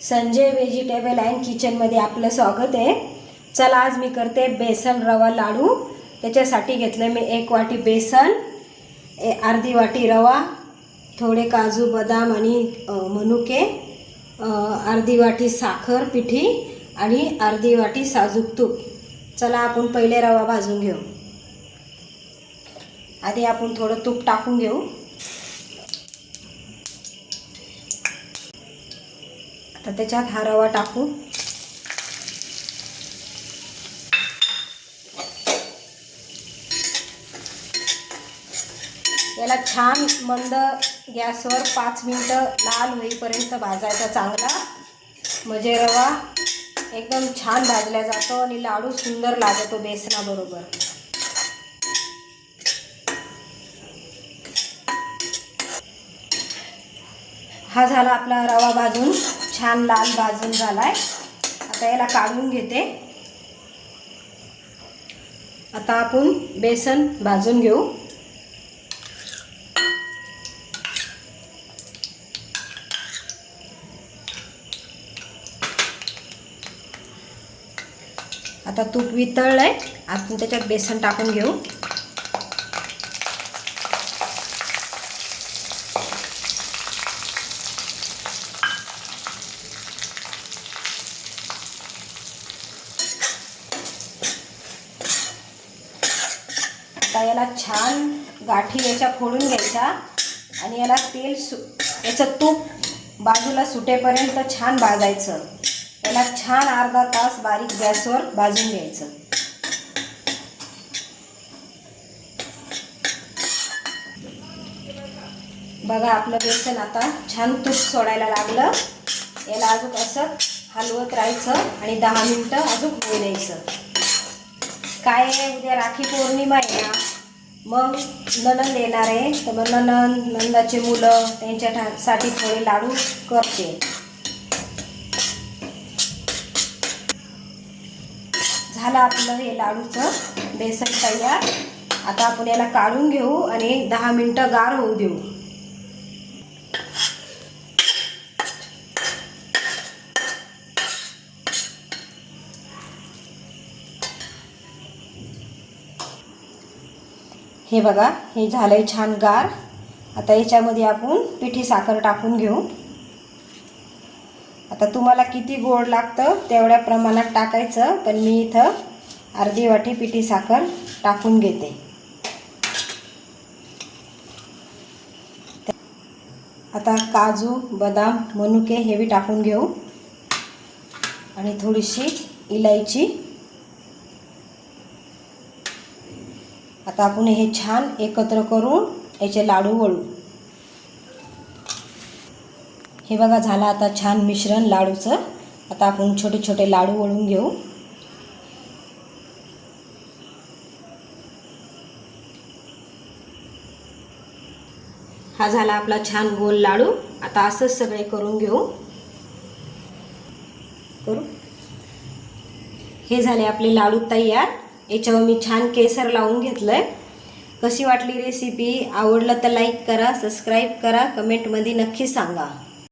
Sanjay vegetable and किचनमध्ये आपलं स्वागत आहे। चला आज मी करते बेसन रवा लाडू। त्याच्यासाठी घेतले मी 1 वाटी बेसन, अर्धी वाटी रवा, थोडे काजू बदाम आणि मनुके, अर्धी वाटी साखर पिठी आणि अर्धी वाटी साजूक तूप। चला आपण पहिले रवा भाजून घेऊ। आधी आपण थोडं तूप टाकून घेऊ। आता त्याच्यात हा रवा टाकू। याला छान मंद गॅसवर 5 मिनिटं लाल होईपर्यंत भाजायचा चांगला, म्हणजे रवा एकदम छान भाजला जातो आणि लाडू सुंदर लागतो बेसनाबरोबर। हा झाला आपला रवा भाजून, छान लाल भाजून झालाय। आता याला काढून घेते। आता आपण बेसन भाजून घेऊ। आता तूप वितळलंय, आपण त्याच्यात बेसन टाकून घेऊ। आता याला छान गाठी याच्या फोडून घ्यायच्या आणि याला याचं तूप बाजूला सुटेपर्यंत छान भाजायचं। याला छान अर्धा तास बारीक गॅसवर भाजून घ्यायचं। बघा आपलं बेसन आता छान तूप सोडायला लागलं। याला अजून असं हलवत राहायचं आणि 10 मिनिटं अजून होऊ द्यायचं। काय आहे, उद्या राखी पौर्णिमा आहे ना, मग नणंद येणार आहे, तर मग नंदाचे मुलं त्यांच्यासाठी थोडे लाडू करते। झालं आपलं हे लाडूचं बेसन तयार। आता आपण याला काढून घेऊ आणि 10 मिनिटं गार होऊ देऊ। हे बघा, हे झालंय छान गार। आता याच्यामध्ये आपण पिठी साखर टाकून घेऊ। आता तुम्हाला किती गोड लागतं तेवढ्या प्रमाणात टाकायचं, पण मी इथं अर्धी वाटी पिठी साखर टाकून घेते। आता काजू बदाम मनुके हे बी टाकून घेऊ आणि थोडीशी इलायची। आता आपण हे छान एकत्र करून याचे लाडू वळू। हे बघा झालं आता छान मिश्रण लाडूचं। आता आपण छोटे छोटे लाडू वळून घेऊ। हा झाला आपला छान गोल लाडू। आता असंच सगळे करून घेऊ। हे झाले आपले लाडू तयार। याच्यावर मी छान केसर लावून घेतलंय। कशी वाटली रेसिपी? आवडलं तर लाईक करा, सबस्क्राईब करा, कमेंटमध्ये नक्की सांगा।